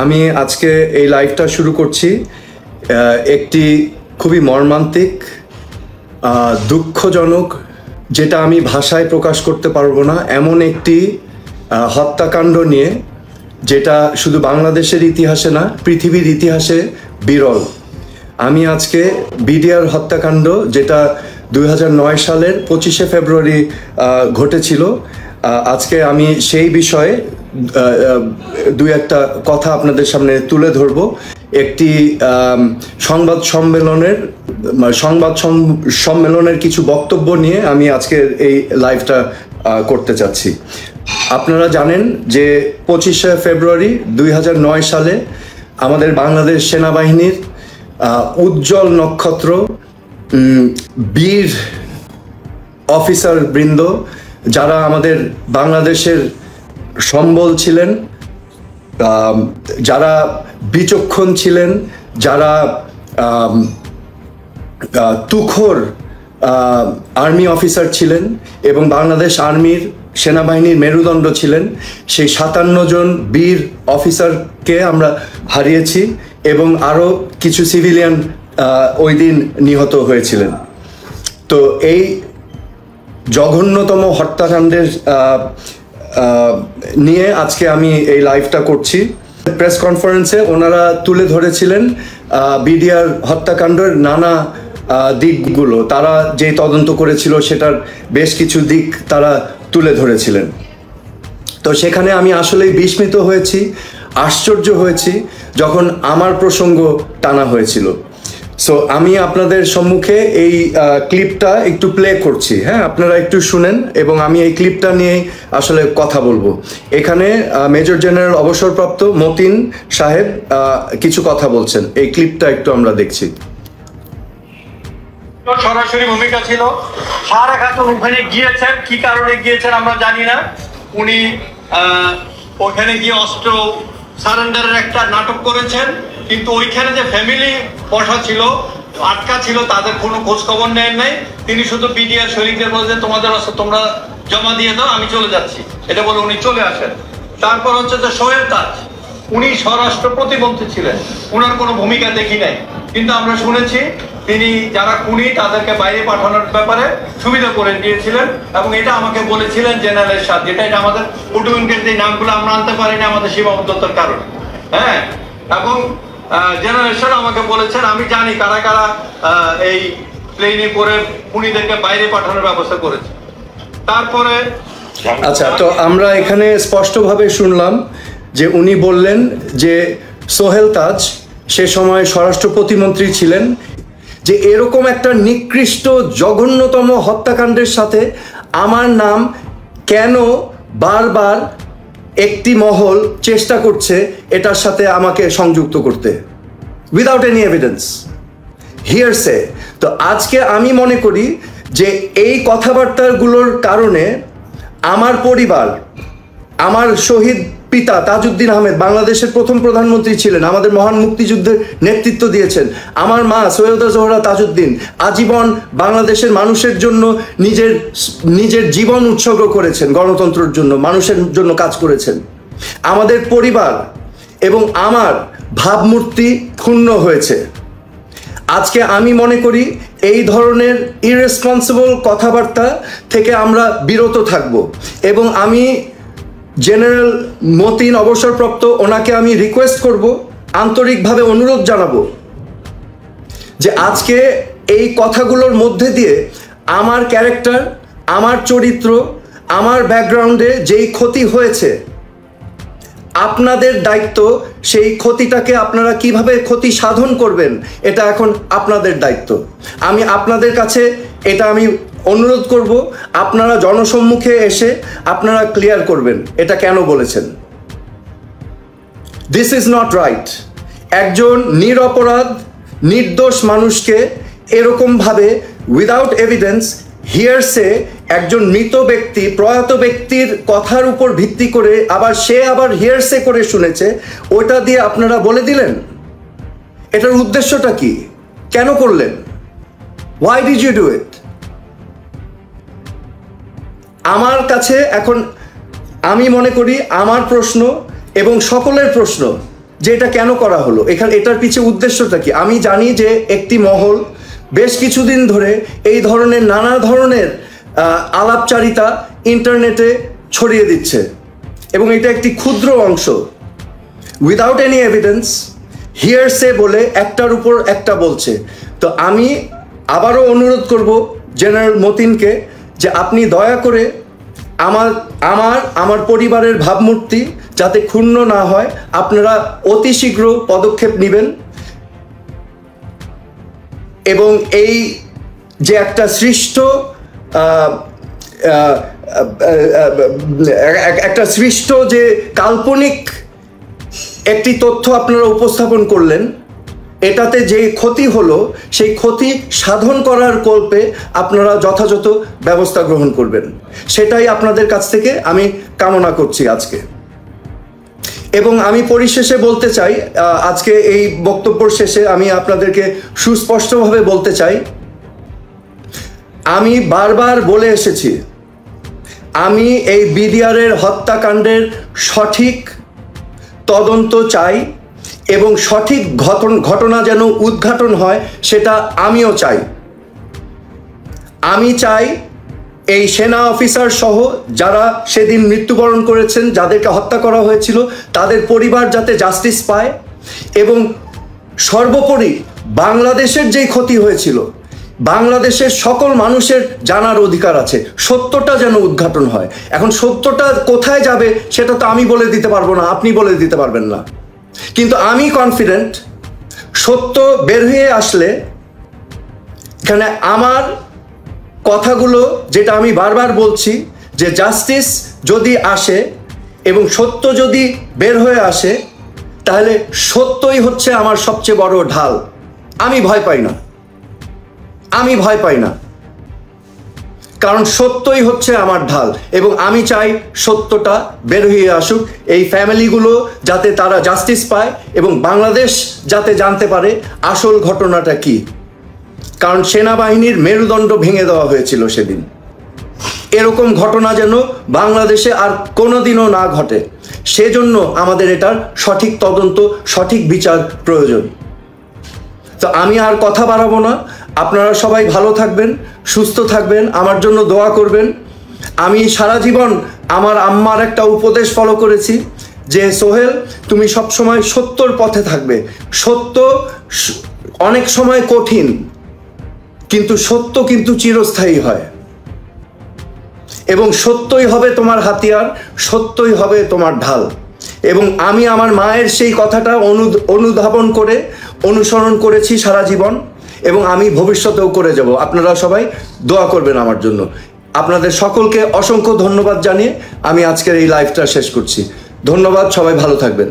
আমি আজকে এই লাইভটা শুরু করছি একটি খুবই মর্মান্তিক দুঃখজনক, যেটা আমি ভাষায় প্রকাশ করতে পারবো না, এমন একটি হত্যাকাণ্ড নিয়ে, যেটা শুধু বাংলাদেশের ইতিহাসে না, পৃথিবীর ইতিহাসে বিরল। আমি আজকে বিডিআর হত্যাকাণ্ড, যেটা 2009 সালের 25শে ফেব্রুয়ারি ঘটেছিল, আজকে আমি সেই বিষয়ে দুই একটা কথা আপনাদের সামনে তুলে ধরব। একটি সংবাদ সম্মেলনের কিছু বক্তব্য নিয়ে আমি আজকের এই লাইভটা করতে চাচ্ছি। আপনারা জানেন যে 25শে ফেব্রুয়ারি 2009 সালে আমাদের বাংলাদেশ সেনাবাহিনীর উজ্জ্বল নক্ষত্র, বীর অফিসার বৃন্দ, যারা আমাদের বাংলাদেশের সম্বল ছিলেন, যারা বিচক্ষণ ছিলেন, যারা তুখোর আর্মি অফিসার ছিলেন এবং বাংলাদেশ আর্মির সেনাবাহিনীর মেরুদণ্ড ছিলেন, সেই 57 জন বীর অফিসারকে আমরা হারিয়েছি এবং আরও কিছু সিভিলিয়ান ওই দিন নিহত হয়েছিলেন। তো এই জঘন্যতম হত্যাকাণ্ডের নিয়ে আজকে আমি এই লাইভটা করছি। প্রেস কনফারেন্সে ওনারা তুলে ধরেছিলেন বিডিআর হত্যাকাণ্ডের নানা দিকগুলো, তারা যে তদন্ত করেছিল সেটার বেশ কিছু দিক তারা তুলে ধরেছিলেন। তো সেখানে আমি আসলেই বিস্মিত হয়েছি, আশ্চর্য হয়েছি যখন আমার প্রসঙ্গ টানা হয়েছিল। সো আমি আপনাদের সম্মুখে এই ক্লিপটা একটু প্লে করছি, হ্যাঁ, আপনারা একটু শুনেন এবং আমি এই ক্লিপটা নিয়ে আসলে কথা বলবো। এখানে মেজর জেনারেল অবসরপ্রাপ্ত মতিন সাহেব কিছু কথা বলছেন, এই ক্লিপটা একটু আমরা দেখছি। সরাসরি ভূমিকা ছিল। সারা খাতুন ওখানে গিয়েছেন, কি কারণে গিয়েছেন আমরা জানি না। উনি ওখানে গিয়ে অস্ত্র সারেন্ডারের একটা নাটক করেছেন, কিন্তু ওইখানে যে ফ্যামিলি বসা ছিল, আটকা ছিল, তাদের কোনো খোঁজ খবর নেন নাই। তিনি শুধু বিডিআর শরীরদের বলছেন তোমাদের অস্ত্র তোমরা জমা দিয়ে দাও, আমি চলে যাচ্ছি, এটা বলে উনি চলে আসেন। তারপর হচ্ছে যে সোহেল তাজ, উনি স্বরাষ্ট্র প্রতিমন্ত্রী ছিলেন, উনার কোনো ভূমিকা দেখি নাই, কিন্তু আমরা শুনেছি তিনি যারা খুনি তাদেরকে বাইরে পাঠানোর ব্যাপারে সুবিধা করে দিয়েছিলেন এবং এটা আমাকে বলেছিলেন জেনারেল এরশাদ, যেটা এটা আমাদের উডুইনকের যে নামগুলো আমরা আনতে পারিনি আমাদের সীমাবদ্ধতার কারণে, হ্যাঁ। এবং জেনারেল এরশাদ আমাকে বলেছেন আমি জানি কারা কারা এই প্লেনে করে খুনিদেরকে বাইরে পাঠানোর ব্যবস্থা করেছে। তারপরে আচ্ছা, তো আমরা এখানে স্পষ্টভাবে শুনলাম যে উনি বললেন যে সোহেল তাজ সে সময় স্বরাষ্ট্র প্রতিমন্ত্রী ছিলেন, যে এরকম একটা নিকৃষ্ট জঘন্যতম হত্যাকাণ্ডের সাথে আমার নাম কেন বারবার একটি মহল চেষ্টা করছে এটার সাথে আমাকে সংযুক্ত করতে, উইদাউট এনি এভিডেন্স, হিয়ারসে। তো আজকে আমি মনে করি যে এই কথাবার্তাগুলোর কারণে আমার পরিবার, আমার শহীদ পিতা তাজউদ্দিন আহমেদ বাংলাদেশের প্রথম প্রধানমন্ত্রী ছিলেন, আমাদের মহান মুক্তিযুদ্ধের নেতৃত্ব দিয়েছেন, আমার মা সৈয়দা জোহরা তাজউদ্দিন আজীবন বাংলাদেশের মানুষের জন্য নিজের জীবন উৎসর্গ করেছেন, গণতন্ত্রের জন্য, মানুষের জন্য কাজ করেছেন। আমাদের পরিবার এবং আমার ভাবমূর্তি ক্ষুণ্ণ হয়েছে। আজকে আমি মনে করি এই ধরনের ইররেসপন্সিবল কথাবার্তা থেকে আমরা বিরত থাকব এবং আমি জেনারেল মতিন অবসরপ্রাপ্ত ওনাকে আমি রিকোয়েস্ট করব, আন্তরিকভাবে অনুরোধ জানাবো যে আজকে এই কথাগুলোর মধ্যে দিয়ে আমার ক্যারেক্টার, আমার চরিত্র, আমার ব্যাকগ্রাউন্ডে যেই ক্ষতি হয়েছে, আপনাদের দায়িত্ব সেই ক্ষতিটাকে আপনারা কিভাবে ক্ষতি সাধন করবেন এটা এখন আপনাদের দায়িত্ব। আমি আপনাদের কাছে এটা আমি অনুরোধ করব, আপনারা জনসম্মুখে এসে আপনারা ক্লিয়ার করবেন এটা কেন বলেছেন। This is not right. একজন নিরপরাধ নির্দোষ মানুষকে এরকমভাবে উইদাউট এভিডেন্স, হিয়ারসে, একজন মৃত ব্যক্তি, প্রয়াত ব্যক্তির কথার উপর ভিত্তি করে আবার হিয়ারসে করে শুনেছে, ওটা দিয়ে আপনারা বলে দিলেন। এটার উদ্দেশ্যটা কি? কেন করলেন? Why did you do it? আমার কাছে এখন আমি মনে করি আমার প্রশ্ন এবং সকলের প্রশ্ন যে এটা কেন করা হলো, এটার পিছনে উদ্দেশ্যটা কি। আমি জানি যে একটি মহল বেশ কিছুদিন ধরে এই ধরনের নানা ধরনের আলাপচারিতা ইন্টারনেটে ছড়িয়ে দিচ্ছে, এবং এটা একটি ক্ষুদ্র অংশ, উইদাউট এনি এভিডেন্স, হিয়ারসে বলে একটার উপর একটা বলছে। তো আমি আবারও অনুরোধ করব জেনারেল মতিনকে যে আপনি দয়া করে আমার পরিবারের ভাবমূর্তি যাতে ক্ষুণ্ণ না হয়, আপনারা অতি শীঘ্র পদক্ষেপ নেবেন, এবং এই যে একটা সৃষ্ট যে কাল্পনিক একটি তথ্য আপনারা উপস্থাপন করলেন, এটাতে যে ক্ষতি হলো সেই ক্ষতি সাধন করার কল্পে আপনারা যথাযথ ব্যবস্থা গ্রহণ করবেন, সেটাই আপনাদের কাছ থেকে আমি কামনা করছি আজকে। এবং আমি পরিশেষে বলতে চাই, আজকে এই বক্তব্যের শেষে আমি আপনাদেরকে সুস্পষ্টভাবে বলতে চাই, আমি বারবার বলে এসেছি, আমি এই বিডিআরের হত্যাকাণ্ডের সঠিক তদন্ত চাই, এবং সঠিক ঘটনা যেন উদ্ঘাটন হয় সেটা আমিও চাই। আমি চাই এই সেনা অফিসার সহ যারা সেদিন মৃত্যুবরণ করেছেন, যাদেরকে হত্যা করা হয়েছিল, তাদের পরিবার যাতে জাস্টিস পায়, এবং সর্বোপরি বাংলাদেশের যেই ক্ষতি হয়েছিল, বাংলাদেশের সকল মানুষের জানার অধিকার আছে, সত্যটা যেন উদ্ঘাটন হয়। এখন সত্যটা কোথায় যাবে সেটা তো আমি বলে দিতে পারবো না, আপনি বলে দিতে পারবেন না, কিন্তু আমি কনফিডেন্ট সত্য বের হয়ে আসলে এখানে আমার কথাগুলো, যেটা আমি বারবার বলছি, যে জাস্টিস যদি আসে এবং সত্য যদি বের হয়ে আসে, তাহলে সত্যই হচ্ছে আমার সবচেয়ে বড় ঢাল। আমি ভয় পাই না, কারণ সত্যই হচ্ছে আমার ঢাল, এবং আমি চাই সত্যটা বের হয়ে আসুক, এই ফ্যামিলিগুলো যাতে তারা জাস্টিস পায়, এবং বাংলাদেশ যাতে জানতে পারে আসল ঘটনাটা কি। কারণ সেনাবাহিনীর মেরুদণ্ড ভেঙে দেওয়া হয়েছিল সেদিন। এরকম ঘটনা যেন বাংলাদেশে আর কোনোদিনও না ঘটে, সেজন্য আমাদের এটার সঠিক তদন্ত, সঠিক বিচার প্রয়োজন। তো আমি আর কথা বাড়াবো না, আপনারা সবাই ভালো থাকবেন, সুস্থ থাকবেন, আমার জন্য দোয়া করবেন। আমি সারা জীবন আমার আম্মার একটা উপদেশ ফলো করেছি যে সোহেল, তুমি সবসময় সত্যর পথে থাকবে। সত্য অনেক সময় কঠিন, কিন্তু সত্য কিন্তু চিরস্থায়ী হয়, এবং সত্যই হবে তোমার হাতিয়ার, সত্যই হবে তোমার ঢাল। এবং আমি আমার মায়ের সেই কথাটা অনুধাবন করে অনুসরণ করেছি সারা জীবন, এবং আমি ভবিষ্যতেও করে যাব। আপনারা সবাই দোয়া করবেন আমার জন্য। আপনাদের সকলকে অসংখ্য ধন্যবাদ জানিয়ে আমি আজকের এই লাইভটা শেষ করছি। ধন্যবাদ, সবাই ভালো থাকবেন।